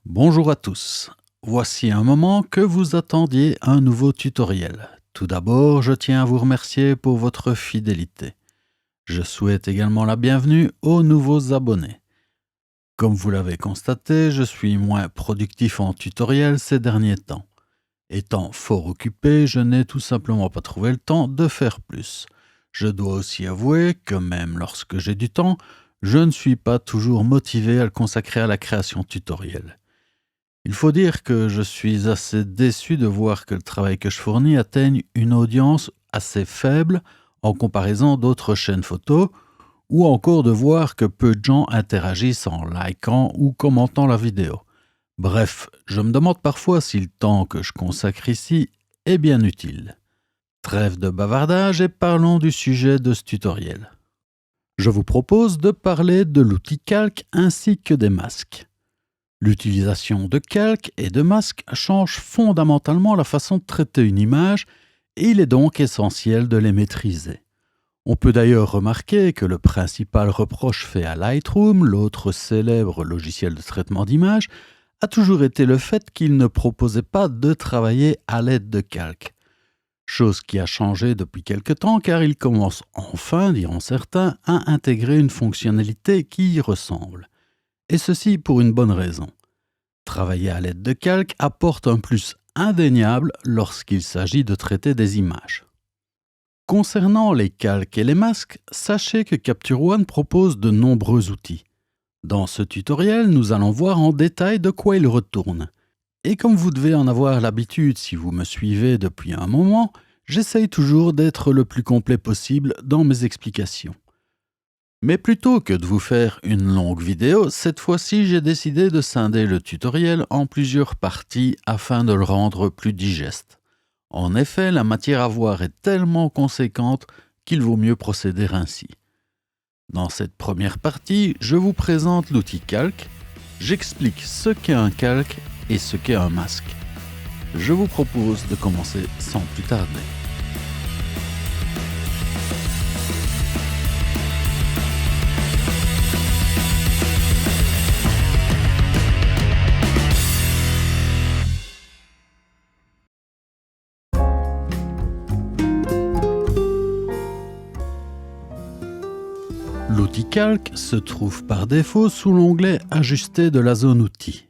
Bonjour à tous. Voici un moment que vous attendiez un nouveau tutoriel. Tout d'abord, je tiens à vous remercier pour votre fidélité. Je souhaite également la bienvenue aux nouveaux abonnés. Comme vous l'avez constaté, je suis moins productif en tutoriel ces derniers temps. Étant fort occupé, je n'ai tout simplement pas trouvé le temps de faire plus. Je dois aussi avouer que même lorsque j'ai du temps, je ne suis pas toujours motivé à le consacrer à la création tutoriel. Il faut dire que je suis assez déçu de voir que le travail que je fournis atteigne une audience assez faible en comparaison d'autres chaînes photos, ou encore de voir que peu de gens interagissent en likant ou commentant la vidéo. Bref, je me demande parfois si le temps que je consacre ici est bien utile. Trêve de bavardage et parlons du sujet de ce tutoriel. Je vous propose de parler de l'outil Calque ainsi que des masques. L'utilisation de calques et de masques change fondamentalement la façon de traiter une image et il est donc essentiel de les maîtriser. On peut d'ailleurs remarquer que le principal reproche fait à Lightroom, l'autre célèbre logiciel de traitement d'images, a toujours été le fait qu'il ne proposait pas de travailler à l'aide de calques. Chose qui a changé depuis quelque temps car il commence enfin, diront certains, à intégrer une fonctionnalité qui y ressemble. Et ceci pour une bonne raison. Travailler à l'aide de calques apporte un plus indéniable lorsqu'il s'agit de traiter des images. Concernant les calques et les masques, sachez que Capture One propose de nombreux outils. Dans ce tutoriel, nous allons voir en détail de quoi il retourne. Et comme vous devez en avoir l'habitude si vous me suivez depuis un moment, j'essaye toujours d'être le plus complet possible dans mes explications. Mais plutôt que de vous faire une longue vidéo, cette fois-ci j'ai décidé de scinder le tutoriel en plusieurs parties afin de le rendre plus digeste. En effet, la matière à voir est tellement conséquente qu'il vaut mieux procéder ainsi. Dans cette première partie, je vous présente l'outil Calque, j'explique ce qu'est un calque et ce qu'est un masque. Je vous propose de commencer sans plus tarder. L'outil Calque se trouve par défaut sous l'onglet Ajuster de la zone outils.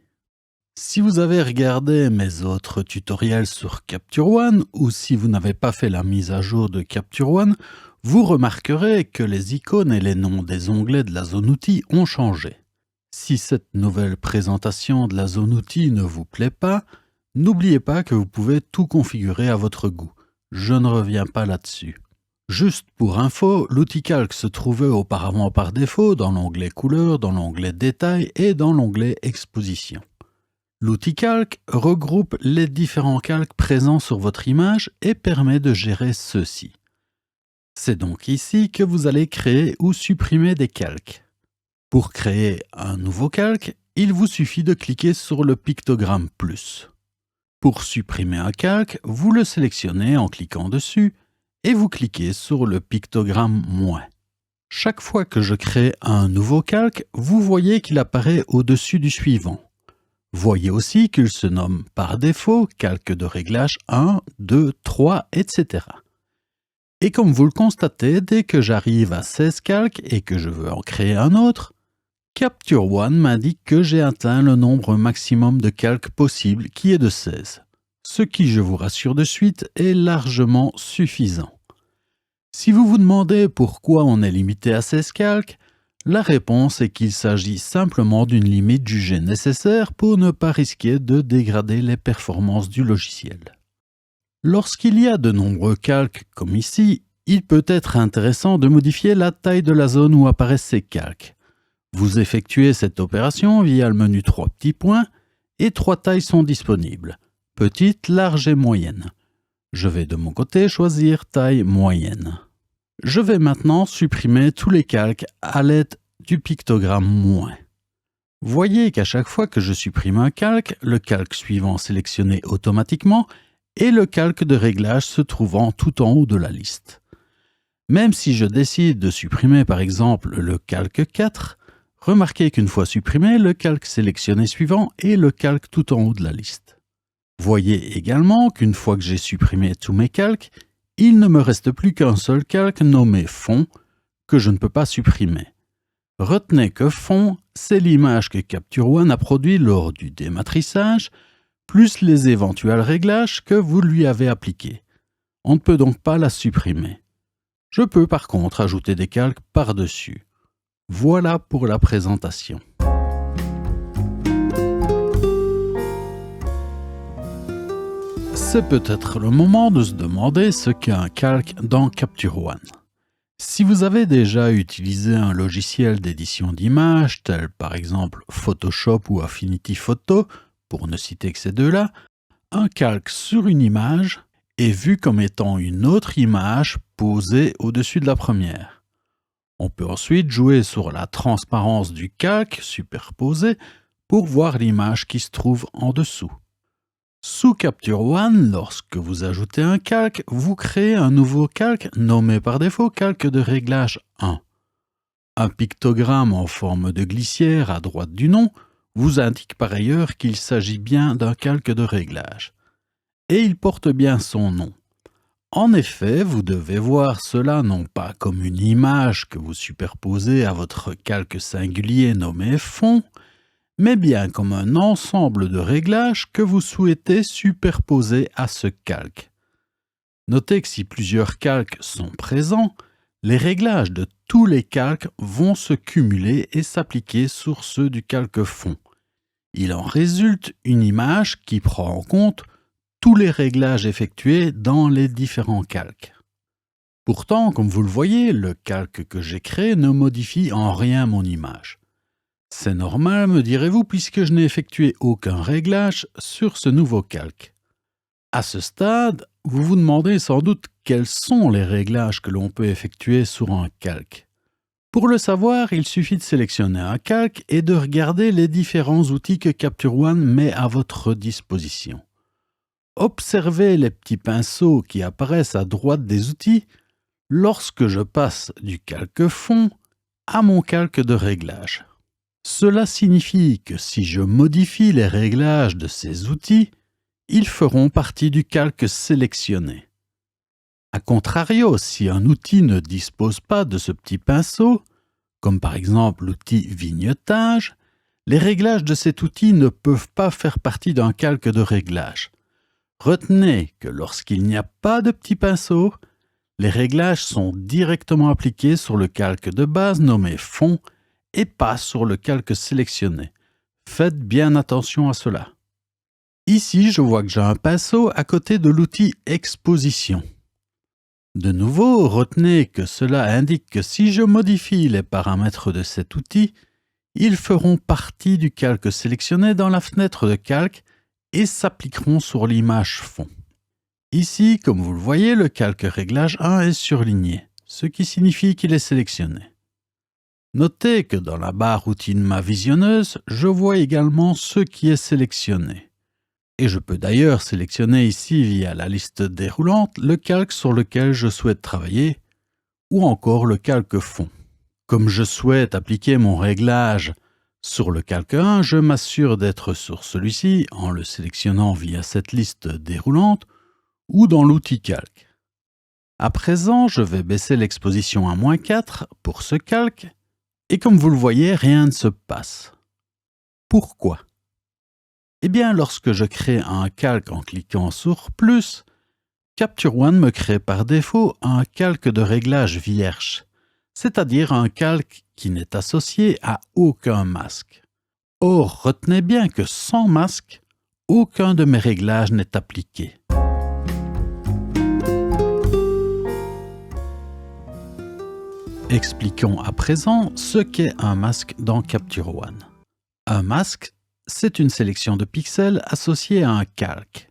Si vous avez regardé mes autres tutoriels sur Capture One ou si vous n'avez pas fait la mise à jour de Capture One, vous remarquerez que les icônes et les noms des onglets de la zone outils ont changé. Si cette nouvelle présentation de la zone outils ne vous plaît pas, n'oubliez pas que vous pouvez tout configurer à votre goût. Je ne reviens pas là-dessus. Juste pour info, l'outil Calque se trouvait auparavant par défaut dans l'onglet Couleurs, dans l'onglet Détails et dans l'onglet Exposition. L'outil Calque regroupe les différents calques présents sur votre image et permet de gérer ceux-ci. C'est donc ici que vous allez créer ou supprimer des calques. Pour créer un nouveau calque, il vous suffit de cliquer sur le pictogramme plus. Pour supprimer un calque, vous le sélectionnez en cliquant dessus et vous cliquez sur le pictogramme moins. Chaque fois que je crée un nouveau calque, vous voyez qu'il apparaît au-dessus du suivant. Voyez aussi qu'il se nomme par défaut calque de réglage 1, 2, 3, etc. Et comme vous le constatez, dès que j'arrive à 16 calques et que je veux en créer un autre, Capture One m'indique que j'ai atteint le nombre maximum de calques possible qui est de 16. Ce qui, je vous rassure de suite, est largement suffisant. Si vous vous demandez pourquoi on est limité à 16 calques, la réponse est qu'il s'agit simplement d'une limite jugée nécessaire pour ne pas risquer de dégrader les performances du logiciel. Lorsqu'il y a de nombreux calques, comme ici, il peut être intéressant de modifier la taille de la zone où apparaissent ces calques. Vous effectuez cette opération via le menu 3 petits points et 3 tailles sont disponibles. Petite, large et moyenne. Je vais de mon côté choisir taille moyenne. Je vais maintenant supprimer tous les calques à l'aide du pictogramme moins. Voyez qu'à chaque fois que je supprime un calque, le calque suivant sélectionné automatiquement et le calque de réglage se trouvant tout en haut de la liste. Même si je décide de supprimer par exemple le calque 4, Remarquez qu'une fois supprimé, le calque sélectionné suivant est le calque tout en haut de la liste. Voyez également qu'une fois que j'ai supprimé tous mes calques, il ne me reste plus qu'un seul calque nommé fond que je ne peux pas supprimer. Retenez que fond, c'est l'image que Capture One a produit lors du dématrissage, plus les éventuels réglages que vous lui avez appliqués. On ne peut donc pas la supprimer. Je peux par contre ajouter des calques par-dessus. Voilà pour la présentation. C'est peut-être le moment de se demander ce qu'est un calque dans Capture One. Si vous avez déjà utilisé un logiciel d'édition d'images, tel par exemple Photoshop ou Affinity Photo, pour ne citer que ces deux-là, un calque sur une image est vu comme étant une autre image posée au-dessus de la première. On peut ensuite jouer sur la transparence du calque superposé pour voir l'image qui se trouve en dessous. Sous Capture One, lorsque vous ajoutez un calque, vous créez un nouveau calque nommé par défaut calque de réglage 1. Un pictogramme en forme de glissière à droite du nom vous indique par ailleurs qu'il s'agit bien d'un calque de réglage. Et il porte bien son nom. En effet, vous devez voir cela non pas comme une image que vous superposez à votre calque singulier nommé fond, mais bien comme un ensemble de réglages que vous souhaitez superposer à ce calque. Notez que si plusieurs calques sont présents, les réglages de tous les calques vont se cumuler et s'appliquer sur ceux du calque fond. Il en résulte une image qui prend en compte tous les réglages effectués dans les différents calques. Pourtant, comme vous le voyez, le calque que j'ai créé ne modifie en rien mon image. C'est normal, me direz-vous, puisque je n'ai effectué aucun réglage sur ce nouveau calque. À ce stade, vous vous demandez sans doute quels sont les réglages que l'on peut effectuer sur un calque. Pour le savoir, il suffit de sélectionner un calque et de regarder les différents outils que Capture One met à votre disposition. Observez les petits pinceaux qui apparaissent à droite des outils lorsque je passe du calque fond à mon calque de réglage. Cela signifie que si je modifie les réglages de ces outils, ils feront partie du calque sélectionné. A contrario, si un outil ne dispose pas de ce petit pinceau, comme par exemple l'outil vignettage, les réglages de cet outil ne peuvent pas faire partie d'un calque de réglage. Retenez que lorsqu'il n'y a pas de petit pinceau, les réglages sont directement appliqués sur le calque de base nommé fond et pas sur le calque sélectionné. Faites bien attention à cela. Ici, je vois que j'ai un pinceau à côté de l'outil exposition. De nouveau, retenez que cela indique que si je modifie les paramètres de cet outil, ils feront partie du calque sélectionné dans la fenêtre de calque et s'appliqueront sur l'image fond. Ici, comme vous le voyez, le calque réglage 1 est surligné, ce qui signifie qu'il est sélectionné. Notez que dans la barre outils de ma visionneuse, je vois également ce qui est sélectionné. Et je peux d'ailleurs sélectionner ici via la liste déroulante le calque sur lequel je souhaite travailler ou encore le calque fond. Comme je souhaite appliquer mon réglage sur le calque 1, je m'assure d'être sur celui-ci en le sélectionnant via cette liste déroulante ou dans l'outil calque. À présent, je vais baisser l'exposition à -4 pour ce calque et comme vous le voyez, rien ne se passe. Pourquoi ? Eh bien, lorsque je crée un calque en cliquant sur plus, Capture One me crée par défaut un calque de réglage vierge, c'est-à-dire un calque qui n'est associé à aucun masque. Or, retenez bien que sans masque, aucun de mes réglages n'est appliqué. Expliquons à présent ce qu'est un masque dans Capture One. Un masque, c'est une sélection de pixels associée à un calque.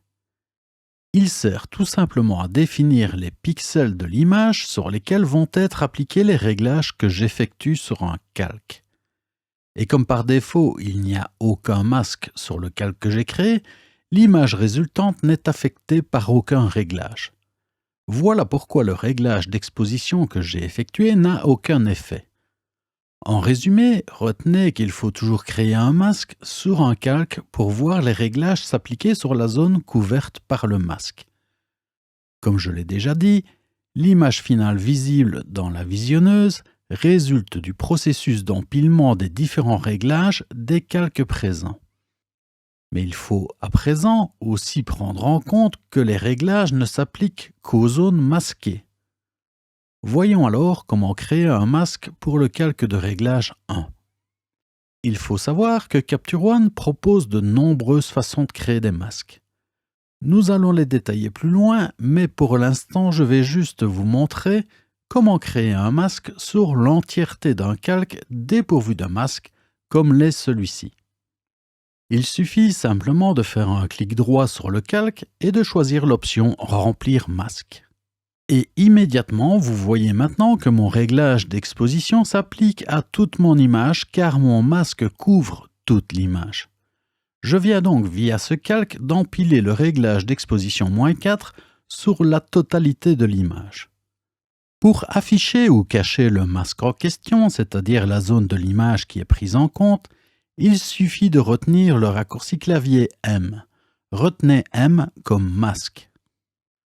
Il sert tout simplement à définir les pixels de l'image sur lesquels vont être appliqués les réglages que j'effectue sur un calque. Et comme par défaut, il n'y a aucun masque sur le calque que j'ai créé, l'image résultante n'est affectée par aucun réglage. Voilà pourquoi le réglage d'exposition que j'ai effectué n'a aucun effet. En résumé, retenez qu'il faut toujours créer un masque sur un calque pour voir les réglages s'appliquer sur la zone couverte par le masque. Comme je l'ai déjà dit, l'image finale visible dans la visionneuse résulte du processus d'empilement des différents réglages des calques présents. Mais il faut à présent aussi prendre en compte que les réglages ne s'appliquent qu'aux zones masquées. Voyons alors comment créer un masque pour le calque de réglage 1. Il faut savoir que Capture One propose de nombreuses façons de créer des masques. Nous allons les détailler plus loin, mais pour l'instant, je vais juste vous montrer comment créer un masque sur l'entièreté d'un calque dépourvu de masque, comme l'est celui-ci. Il suffit simplement de faire un clic droit sur le calque et de choisir l'option « Remplir masque ». Et immédiatement, vous voyez maintenant que mon réglage d'exposition s'applique à toute mon image car mon masque couvre toute l'image. Je viens donc via ce calque d'empiler le réglage d'exposition -4 sur la totalité de l'image. Pour afficher ou cacher le masque en question, c'est-à-dire la zone de l'image qui est prise en compte, il suffit de retenir le raccourci clavier M. Retenez M comme masque.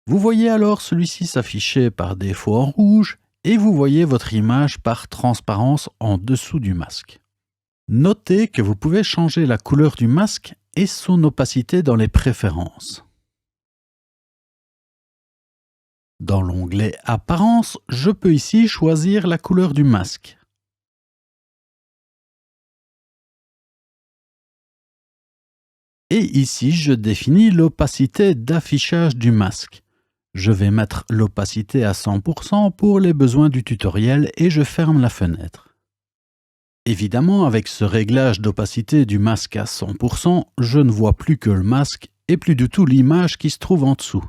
Vous voyez alors celui-ci s'afficher par défaut en rouge et vous voyez votre image par transparence en dessous du masque. Notez que vous pouvez changer la couleur du masque et son opacité dans les préférences. Dans l'onglet Apparence, je peux ici choisir la couleur du masque. Et ici, je définis l'opacité d'affichage du masque. Je vais mettre l'opacité à 100% pour les besoins du tutoriel et je ferme la fenêtre. Évidemment, avec ce réglage d'opacité du masque à 100%, je ne vois plus que le masque et plus du tout l'image qui se trouve en dessous.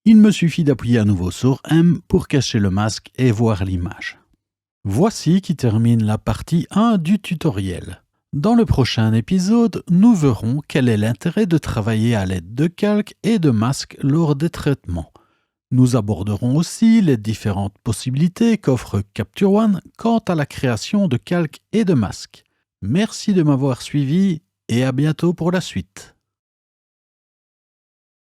Il me suffit d'appuyer à nouveau sur M pour cacher le masque et voir l'image. Voici qui termine la partie 1 du tutoriel. Dans le prochain épisode, nous verrons quel est l'intérêt de travailler à l'aide de calques et de masques lors des traitements. Nous aborderons aussi les différentes possibilités qu'offre Capture One quant à la création de calques et de masques. Merci de m'avoir suivi et à bientôt pour la suite.